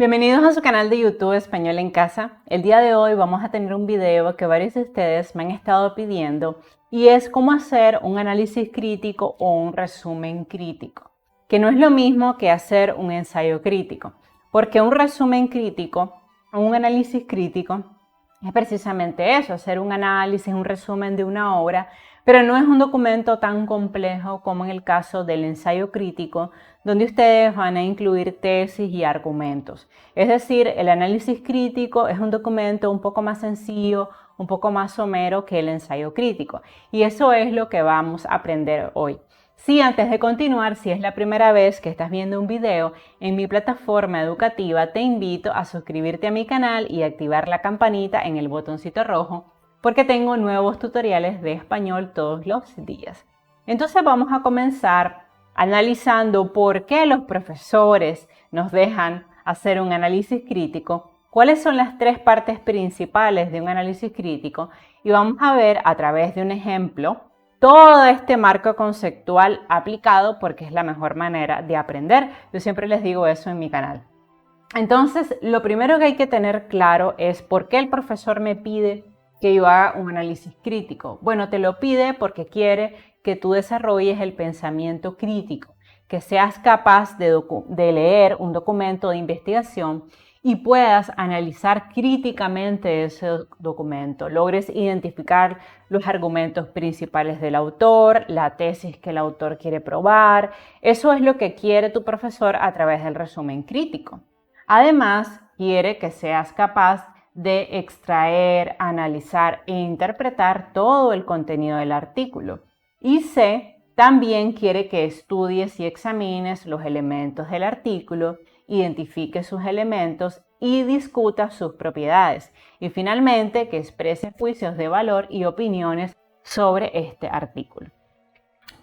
Bienvenidos a su canal de YouTube Español en Casa. El día de hoy vamos a tener un video que varios de ustedes me han estado pidiendo y es cómo hacer un análisis crítico o un resumen crítico, que no es lo mismo que hacer un ensayo crítico, porque un resumen crítico o un análisis crítico es precisamente eso, hacer un análisis, un resumen de una obra, pero no es un documento tan complejo como en el caso del ensayo crítico, donde ustedes van a incluir tesis y argumentos. Es decir, el análisis crítico es un documento un poco más sencillo, un poco más somero que el ensayo crítico. Y eso es lo que vamos a aprender hoy. Sí, antes de continuar, si es la primera vez que estás viendo un video en mi plataforma educativa, te invito a suscribirte a mi canal y activar la campanita en el botoncito rojo, porque tengo nuevos tutoriales de español todos los días. Entonces vamos a comenzar analizando por qué los profesores nos dejan hacer un análisis crítico, cuáles son las tres partes principales de un análisis crítico y vamos a ver a través de un ejemplo todo este marco conceptual aplicado porque es la mejor manera de aprender. Yo siempre les digo eso en mi canal. Entonces, lo primero que hay que tener claro es por qué el profesor me pide que yo haga un análisis crítico. Bueno, te lo pide porque quiere que tú desarrolles el pensamiento crítico, que seas capaz de leer un documento de investigación y puedas analizar críticamente ese documento, logres identificar los argumentos principales del autor, la tesis que el autor quiere probar. Eso es lo que quiere tu profesor a través del resumen crítico. Además, quiere que seas capaz de extraer, analizar e interpretar todo el contenido del artículo. Y C, también quiere que estudies y examines los elementos del artículo, identifiques sus elementos y discutas sus propiedades. Y finalmente, que exprese juicios de valor y opiniones sobre este artículo.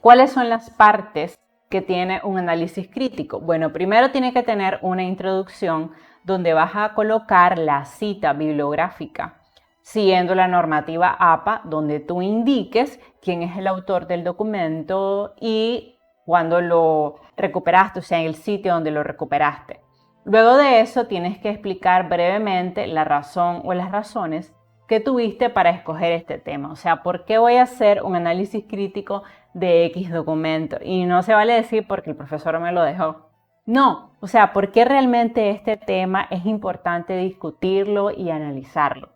¿Cuáles son las partes que tiene un análisis crítico? Bueno, primero tiene que tener una introducción donde vas a colocar la cita bibliográfica siguiendo la normativa APA, donde tú indiques quién es el autor del documento y cuándo lo recuperaste, o sea, en el sitio donde lo recuperaste. Luego de eso tienes que explicar brevemente la razón o las razones que tuviste para escoger este tema. O sea, ¿por qué voy a hacer un análisis crítico de X documento? Y no se vale decir porque el profesor me lo dejó. No, o sea, ¿por qué realmente este tema es importante discutirlo y analizarlo?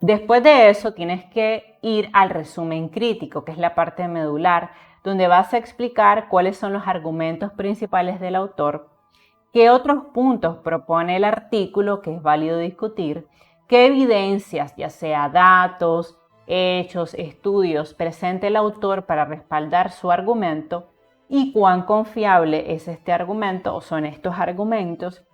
Después de eso tienes que ir al resumen crítico, que es la parte medular, donde vas a explicar cuáles son los argumentos principales del autor, qué otros puntos propone el artículo que es válido discutir, qué evidencias, ya sea datos, hechos, estudios, presenta el autor para respaldar su argumento y cuán confiable es este argumento o son estos argumentos,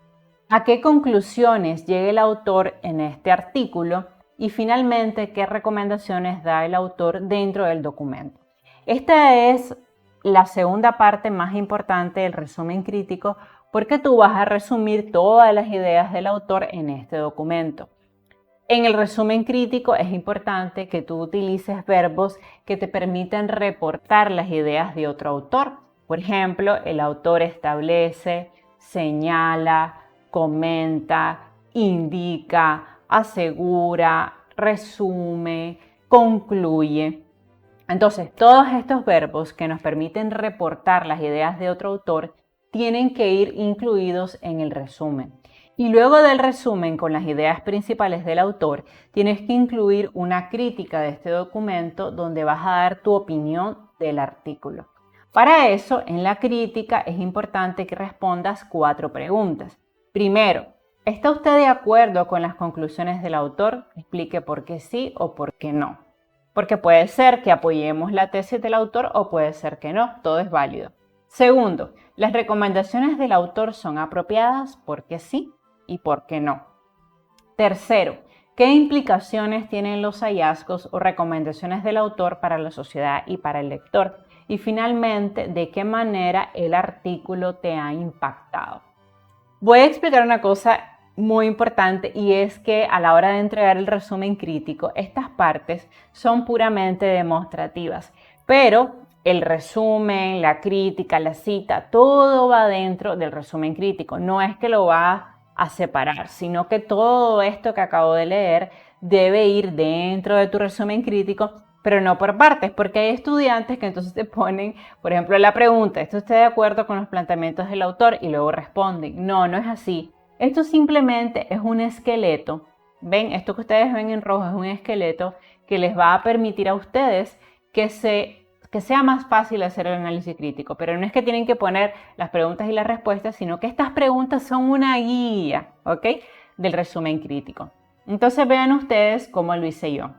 a qué conclusiones llega el autor en este artículo y finalmente qué recomendaciones da el autor dentro del documento. Esta es la segunda parte más importante del resumen crítico porque tú vas a resumir todas las ideas del autor en este documento. En el resumen crítico es importante que tú utilices verbos que te permitan reportar las ideas de otro autor. Por ejemplo, el autor establece, señala, comenta, indica, asegura, resume, concluye. Entonces, todos estos verbos que nos permiten reportar las ideas de otro autor tienen que ir incluidos en el resumen. Y luego del resumen con las ideas principales del autor, tienes que incluir una crítica de este documento donde vas a dar tu opinión del artículo. Para eso, en la crítica es importante que respondas 4 preguntas. Primero, ¿está usted de acuerdo con las conclusiones del autor? Explique por qué sí o por qué no. Porque puede ser que apoyemos la tesis del autor o puede ser que no, todo es válido. Segundo, ¿las recomendaciones del autor son apropiadas? ¿Por qué sí y por qué no? Tercero, ¿qué implicaciones tienen los hallazgos o recomendaciones del autor para la sociedad y para el lector? Y finalmente, ¿de qué manera el artículo te ha impactado? Voy a explicar una cosa muy importante y es que a la hora de entregar el resumen crítico, estas partes son puramente demostrativas, pero el resumen, la crítica, la cita, todo va dentro del resumen crítico. No es que lo va a separar, sino que todo esto que acabo de leer debe ir dentro de tu resumen crítico, pero no por partes, porque hay estudiantes que entonces te ponen, por ejemplo, la pregunta, ¿está usted de acuerdo con los planteamientos del autor? Y luego responden, no, no es así. Esto simplemente es un esqueleto. ¿Ven? Esto que ustedes ven en rojo es un esqueleto que les va a permitir a ustedes que sea más fácil hacer el análisis crítico. Pero no es que tienen que poner las preguntas y las respuestas, sino que estas preguntas son una guía, ¿ok? Del resumen crítico. Entonces vean ustedes cómo lo hice yo.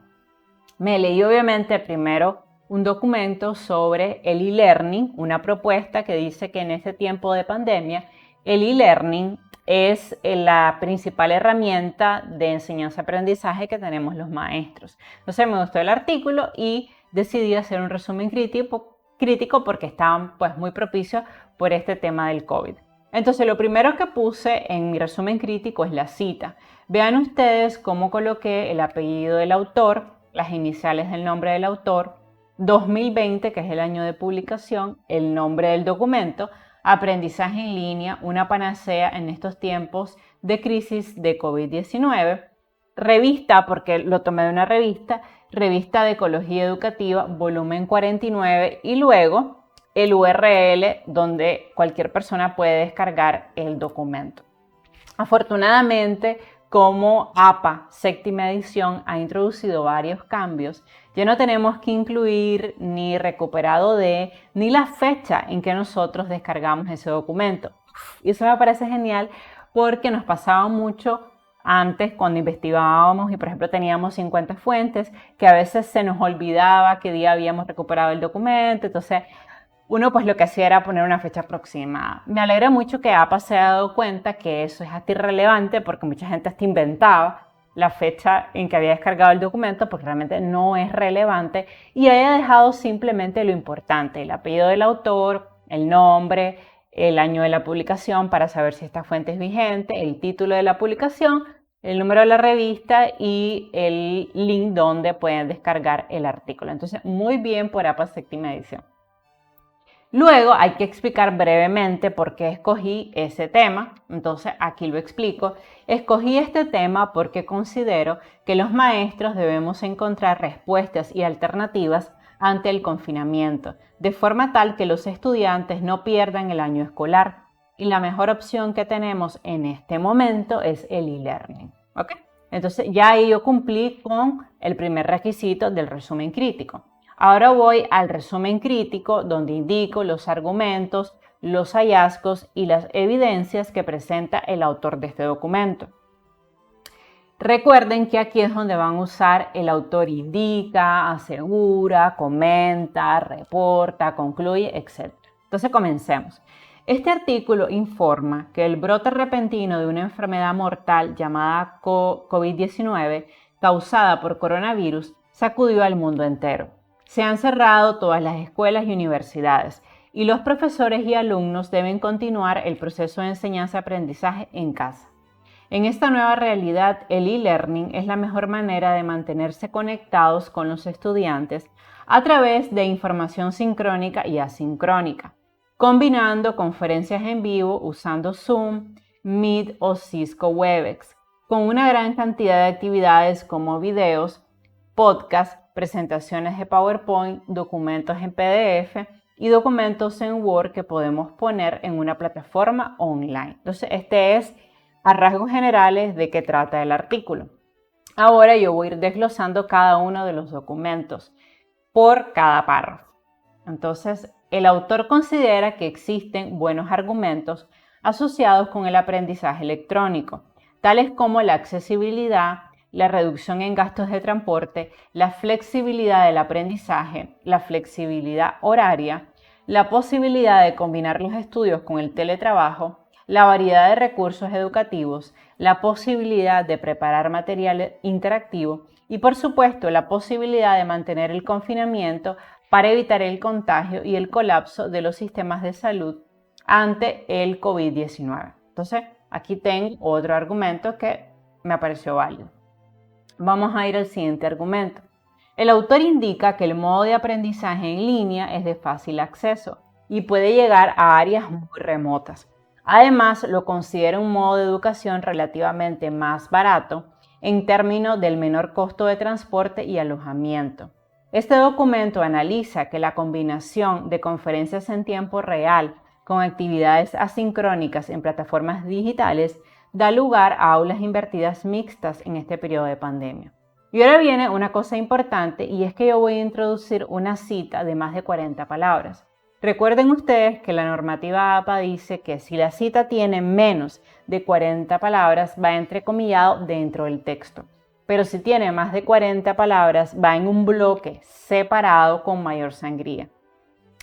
Me leí obviamente primero un documento sobre el e-learning, una propuesta que dice que en este tiempo de pandemia el e-learning es la principal herramienta de enseñanza-aprendizaje que tenemos los maestros. Entonces me gustó el artículo y decidí hacer un resumen crítico porque estaba pues muy propicio por este tema del COVID. Entonces lo primero que puse en mi resumen crítico es la cita. Vean ustedes cómo coloqué el apellido del autor, las iniciales del nombre del autor, 2020, que es el año de publicación, el nombre del documento, aprendizaje en línea, una panacea en estos tiempos de crisis de COVID-19, revista, porque lo tomé de una revista de Ecología Educativa, volumen 49, y luego el URL donde cualquier persona puede descargar el documento. Afortunadamente, como APA séptima edición ha introducido varios cambios, ya no tenemos que incluir ni recuperado de ni la fecha en que nosotros descargamos ese documento. Y eso me parece genial porque nos pasaba mucho antes cuando investigábamos y por ejemplo teníamos 50 fuentes, que a veces se nos olvidaba qué día habíamos recuperado el documento. Entonces uno pues lo que hacía era poner una fecha aproximada. Me alegra mucho que APA se haya dado cuenta que eso es hasta irrelevante porque mucha gente hasta inventaba la fecha en que había descargado el documento porque realmente no es relevante y haya dejado simplemente lo importante, el apellido del autor, el nombre, el año de la publicación para saber si esta fuente es vigente, el título de la publicación, el número de la revista y el link donde pueden descargar el artículo. Entonces, muy bien por APA séptima edición. Luego hay que explicar brevemente por qué escogí ese tema, entonces aquí lo explico. Escogí este tema porque considero que los maestros debemos encontrar respuestas y alternativas ante el confinamiento, de forma tal que los estudiantes no pierdan el año escolar. Y la mejor opción que tenemos en este momento es el e-learning, ¿ok? Entonces ya ahí yo cumplí con el primer requisito del resumen crítico. Ahora voy al resumen crítico donde indico los argumentos, los hallazgos y las evidencias que presenta el autor de este documento. Recuerden que aquí es donde van a usar el autor indica, asegura, comenta, reporta, concluye, etc. Entonces comencemos. Este artículo informa que el brote repentino de una enfermedad mortal llamada COVID-19 causada por coronavirus sacudió al mundo entero. Se han cerrado todas las escuelas y universidades y los profesores y alumnos deben continuar el proceso de enseñanza-aprendizaje en casa. En esta nueva realidad, el e-learning es la mejor manera de mantenerse conectados con los estudiantes a través de información sincrónica y asincrónica, combinando conferencias en vivo usando Zoom, Meet o Cisco Webex, con una gran cantidad de actividades como videos, podcasts, presentaciones de PowerPoint, documentos en PDF y documentos en Word que podemos poner en una plataforma online. Entonces, este es a rasgos generales de qué trata el artículo. Ahora yo voy a ir desglosando cada uno de los documentos por cada párrafo. Entonces, el autor considera que existen buenos argumentos asociados con el aprendizaje electrónico, tales como la accesibilidad, la reducción en gastos de transporte, la flexibilidad del aprendizaje, la flexibilidad horaria, la posibilidad de combinar los estudios con el teletrabajo, la variedad de recursos educativos, la posibilidad de preparar material interactivo y, por supuesto, la posibilidad de mantener el confinamiento para evitar el contagio y el colapso de los sistemas de salud ante el COVID-19. Entonces, aquí tengo otro argumento que me pareció válido. Vamos a ir al siguiente argumento. El autor indica que el modo de aprendizaje en línea es de fácil acceso y puede llegar a áreas muy remotas. Además, lo considera un modo de educación relativamente más barato en términos del menor costo de transporte y alojamiento. Este documento analiza que la combinación de conferencias en tiempo real con actividades asincrónicas en plataformas digitales da lugar a aulas invertidas mixtas en este periodo de pandemia. Y ahora viene una cosa importante, y es que yo voy a introducir una cita de más de 40 palabras. Recuerden ustedes que la normativa APA dice que si la cita tiene menos de 40 palabras va entrecomillado dentro del texto, pero si tiene más de 40 palabras va en un bloque separado con mayor sangría.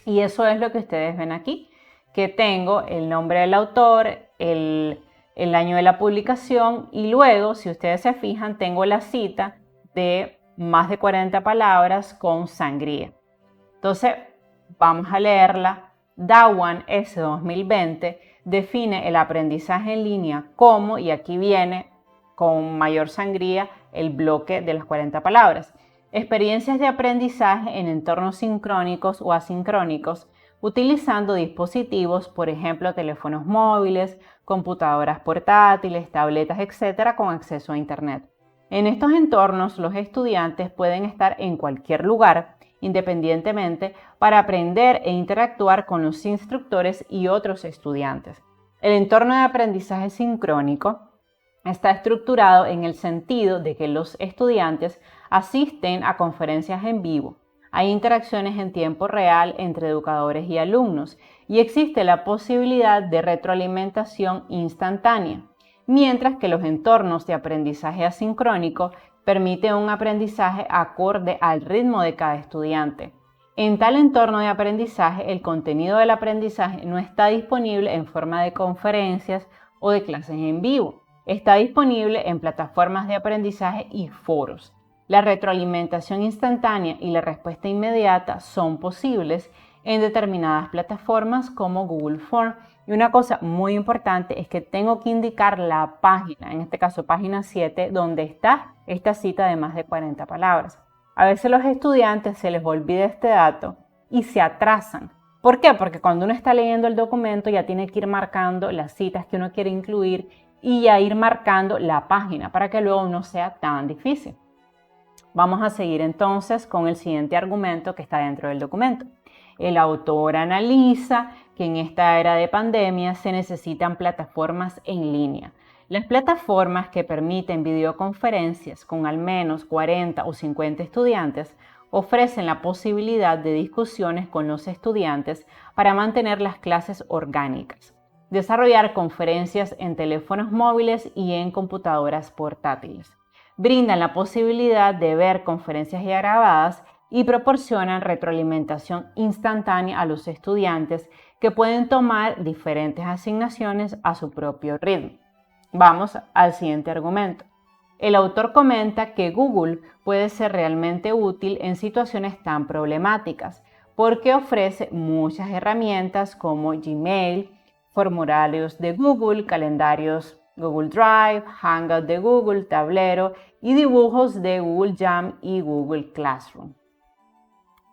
Y eso es lo que ustedes ven aquí, que tengo el nombre del autor, el año de la publicación, y luego, si ustedes se fijan, tengo la cita de más de 40 palabras con sangría. Entonces, vamos a leerla. Dawan S. 2020 define el aprendizaje en línea como, y aquí viene con mayor sangría el bloque de las 40 palabras, experiencias de aprendizaje en entornos sincrónicos o asincrónicos utilizando dispositivos, por ejemplo, teléfonos móviles, computadoras portátiles, tabletas, etc., con acceso a Internet. En estos entornos, los estudiantes pueden estar en cualquier lugar, independientemente, para aprender e interactuar con los instructores y otros estudiantes. El entorno de aprendizaje sincrónico está estructurado en el sentido de que los estudiantes asisten a conferencias en vivo, hay interacciones en tiempo real entre educadores y alumnos y existe la posibilidad de retroalimentación instantánea, mientras que los entornos de aprendizaje asincrónico permiten un aprendizaje acorde al ritmo de cada estudiante. En tal entorno de aprendizaje, el contenido del aprendizaje no está disponible en forma de conferencias o de clases en vivo. Está disponible en plataformas de aprendizaje y foros. La retroalimentación instantánea y la respuesta inmediata son posibles en determinadas plataformas como Google Forms. Y una cosa muy importante es que tengo que indicar la página, en este caso página 7, donde está esta cita de más de 40 palabras. A veces a los estudiantes se les olvida este dato y se atrasan. ¿Por qué? Porque cuando uno está leyendo el documento ya tiene que ir marcando las citas que uno quiere incluir y ya ir marcando la página para que luego no sea tan difícil. Vamos a seguir entonces con el siguiente argumento que está dentro del documento. El autor analiza que en esta era de pandemia se necesitan plataformas en línea. Las plataformas que permiten videoconferencias con al menos 40 o 50 estudiantes ofrecen la posibilidad de discusiones con los estudiantes para mantener las clases orgánicas, desarrollar conferencias en teléfonos móviles y en computadoras portátiles. Brindan la posibilidad de ver conferencias ya grabadas y proporcionan retroalimentación instantánea a los estudiantes que pueden tomar diferentes asignaciones a su propio ritmo. Vamos al siguiente argumento. El autor comenta que Google puede ser realmente útil en situaciones tan problemáticas porque ofrece muchas herramientas como Gmail, formularios de Google, calendarios Google Drive, Hangout de Google, tablero y dibujos de Google Jam y Google Classroom.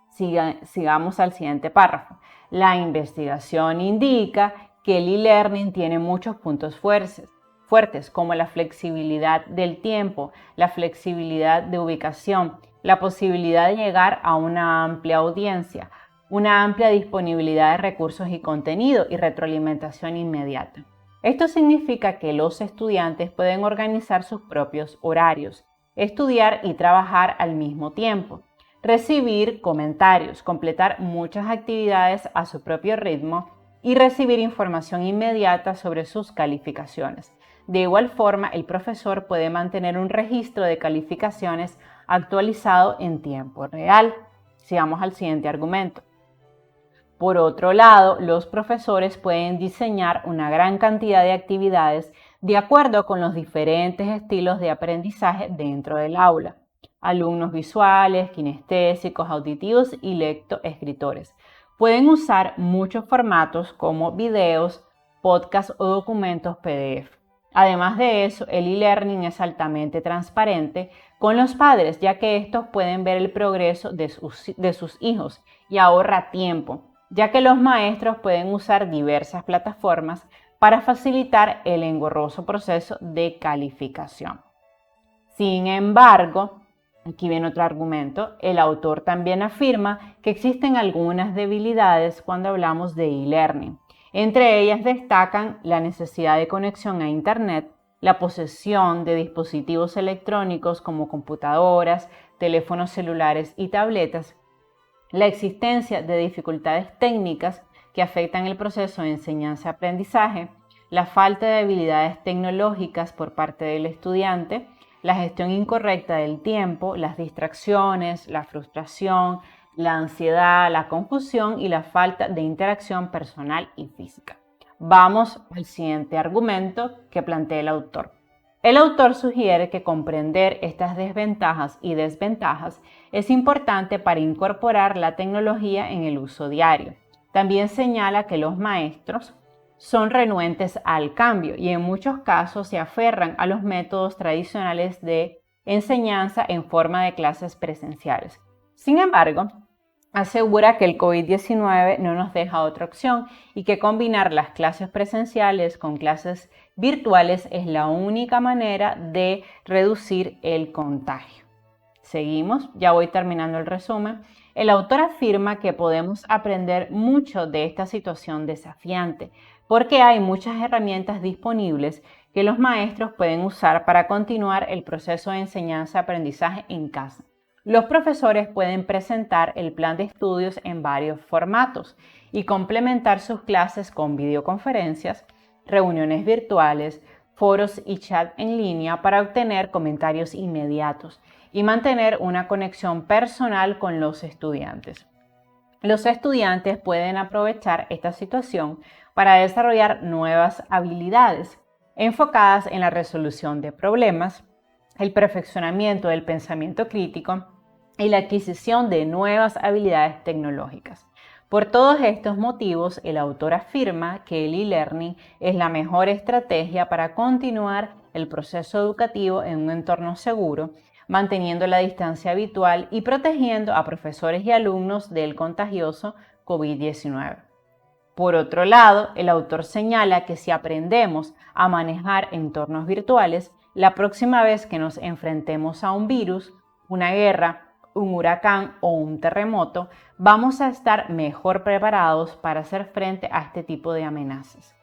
Sigamos al siguiente párrafo. La investigación indica que el e-learning tiene muchos puntos fuertes como la flexibilidad del tiempo, la flexibilidad de ubicación, la posibilidad de llegar a una amplia audiencia, una amplia disponibilidad de recursos y contenido y retroalimentación inmediata. Esto significa que los estudiantes pueden organizar sus propios horarios, estudiar y trabajar al mismo tiempo, recibir comentarios, completar muchas actividades a su propio ritmo y recibir información inmediata sobre sus calificaciones. De igual forma, el profesor puede mantener un registro de calificaciones actualizado en tiempo real. Sigamos al siguiente argumento. Por otro lado, los profesores pueden diseñar una gran cantidad de actividades de acuerdo con los diferentes estilos de aprendizaje dentro del aula. Alumnos visuales, kinestésicos, auditivos y lectoescritores. Pueden usar muchos formatos como videos, podcasts o documentos PDF. Además de eso, el e-learning es altamente transparente con los padres, ya que estos pueden ver el progreso de sus hijos y ahorra tiempo, ya que los maestros pueden usar diversas plataformas para facilitar el engorroso proceso de calificación. Sin embargo, aquí viene otro argumento, el autor también afirma que existen algunas debilidades cuando hablamos de e-learning. Entre ellas destacan la necesidad de conexión a Internet, la posesión de dispositivos electrónicos como computadoras, teléfonos celulares y tabletas, la existencia de dificultades técnicas que afectan el proceso de enseñanza-aprendizaje, la falta de habilidades tecnológicas por parte del estudiante, la gestión incorrecta del tiempo, las distracciones, la frustración, la ansiedad, la confusión y la falta de interacción personal y física. Vamos al siguiente argumento que plantea el autor. El autor sugiere que comprender estas desventajas y desventajas es importante para incorporar la tecnología en el uso diario. También señala que los maestros son renuentes al cambio y en muchos casos se aferran a los métodos tradicionales de enseñanza en forma de clases presenciales. Sin embargo, asegura que el COVID-19 no nos deja otra opción y que combinar las clases presenciales con clases virtuales es la única manera de reducir el contagio. Seguimos, ya voy terminando el resumen. El autor afirma que podemos aprender mucho de esta situación desafiante, porque hay muchas herramientas disponibles que los maestros pueden usar para continuar el proceso de enseñanza-aprendizaje en casa. Los profesores pueden presentar el plan de estudios en varios formatos y complementar sus clases con videoconferencias, reuniones virtuales, foros y chat en línea para obtener comentarios inmediatos y mantener una conexión personal con los estudiantes. Los estudiantes pueden aprovechar esta situación para desarrollar nuevas habilidades enfocadas en la resolución de problemas, el perfeccionamiento del pensamiento crítico y la adquisición de nuevas habilidades tecnológicas. Por todos estos motivos, el autor afirma que el e-learning es la mejor estrategia para continuar el proceso educativo en un entorno seguro, manteniendo la distancia habitual y protegiendo a profesores y alumnos del contagioso COVID-19. Por otro lado, el autor señala que si aprendemos a manejar entornos virtuales, la próxima vez que nos enfrentemos a un virus, una guerra, un huracán o un terremoto, vamos a estar mejor preparados para hacer frente a este tipo de amenazas.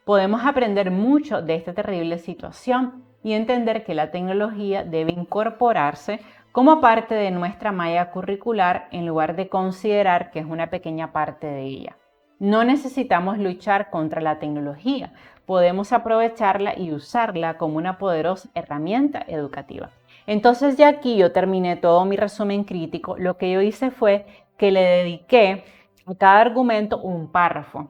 Podemos aprender mucho de esta terrible situación y entender que la tecnología debe incorporarse como parte de nuestra malla curricular en lugar de considerar que es una pequeña parte de ella. No necesitamos luchar contra la tecnología, podemos aprovecharla y usarla como una poderosa herramienta educativa. Entonces ya aquí yo terminé todo mi resumen crítico. Lo que yo hice fue que le dediqué a cada argumento un párrafo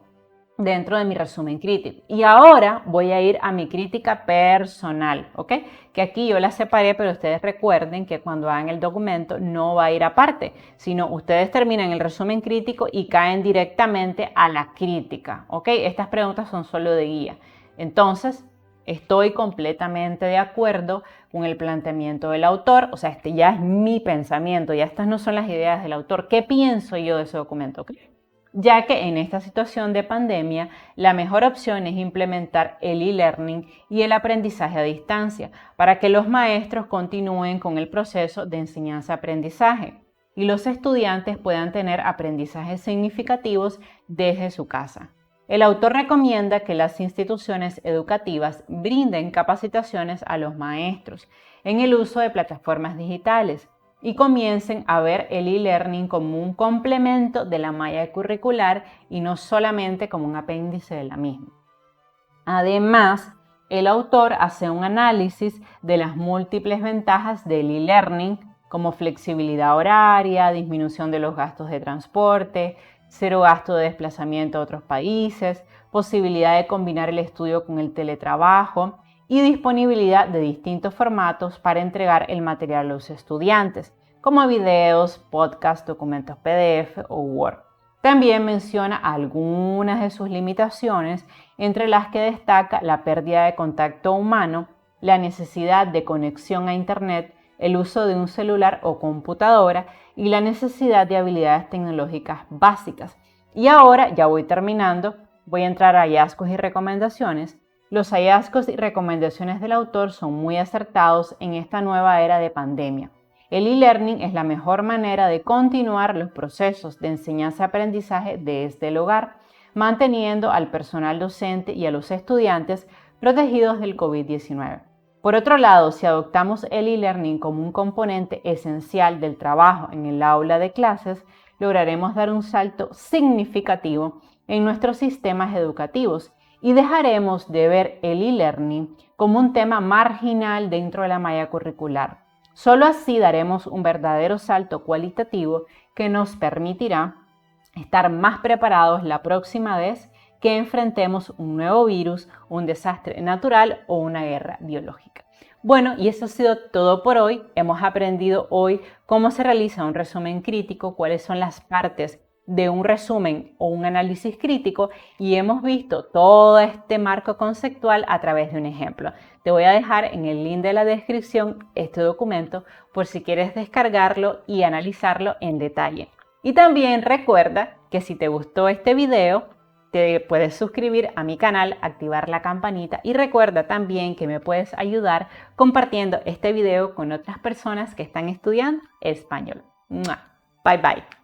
dentro de mi resumen crítico. Y ahora voy a ir a mi crítica personal, ¿ok? Que aquí yo la separé, pero ustedes recuerden que cuando hagan el documento no va a ir aparte, sino ustedes terminan el resumen crítico y caen directamente a la crítica, ¿ok? Estas preguntas son solo de guía. Entonces, estoy completamente de acuerdo con el planteamiento del autor, o sea, este ya es mi pensamiento, ya estas no son las ideas del autor. ¿Qué pienso yo de ese documento? ¿Okay? Ya que en esta situación de pandemia, la mejor opción es implementar el e-learning y el aprendizaje a distancia para que los maestros continúen con el proceso de enseñanza-aprendizaje y los estudiantes puedan tener aprendizajes significativos desde su casa. El autor recomienda que las instituciones educativas brinden capacitaciones a los maestros en el uso de plataformas digitales y comiencen a ver el e-learning como un complemento de la malla curricular y no solamente como un apéndice de la misma. Además, el autor hace un análisis de las múltiples ventajas del e-learning como flexibilidad horaria, disminución de los gastos de transporte, cero gasto de desplazamiento a otros países, posibilidad de combinar el estudio con el teletrabajo y disponibilidad de distintos formatos para entregar el material a los estudiantes, como videos, podcasts, documentos PDF o Word. También menciona algunas de sus limitaciones, entre las que destaca la pérdida de contacto humano, la necesidad de conexión a Internet, el uso de un celular o computadora y la necesidad de habilidades tecnológicas básicas. Y ahora ya voy terminando. voy a entrar a hallazgos y recomendaciones. Los hallazgos y recomendaciones del autor son muy acertados en esta nueva era de pandemia. El e-learning es la mejor manera de continuar los procesos de enseñanza-aprendizaje desde el hogar, manteniendo al personal docente y a los estudiantes protegidos del COVID-19. Por otro lado, si adoptamos el e-learning como un componente esencial del trabajo en el aula de clases, lograremos dar un salto significativo en nuestros sistemas educativos y dejaremos de ver el e-learning como un tema marginal dentro de la malla curricular. Solo así daremos un verdadero salto cualitativo que nos permitirá estar más preparados la próxima vez que enfrentemos un nuevo virus, un desastre natural o una guerra biológica. Bueno, y eso ha sido todo por hoy. Hemos aprendido hoy cómo se realiza un resumen crítico, cuáles son las partes de un resumen o un análisis crítico y hemos visto todo este marco conceptual a través de un ejemplo. Te voy a dejar en el link de la descripción este documento por si quieres descargarlo y analizarlo en detalle. Y también recuerda que si te gustó este video, te puedes suscribir a mi canal, activar la campanita y recuerda también que me puedes ayudar compartiendo este video con otras personas que están estudiando español. Bye bye.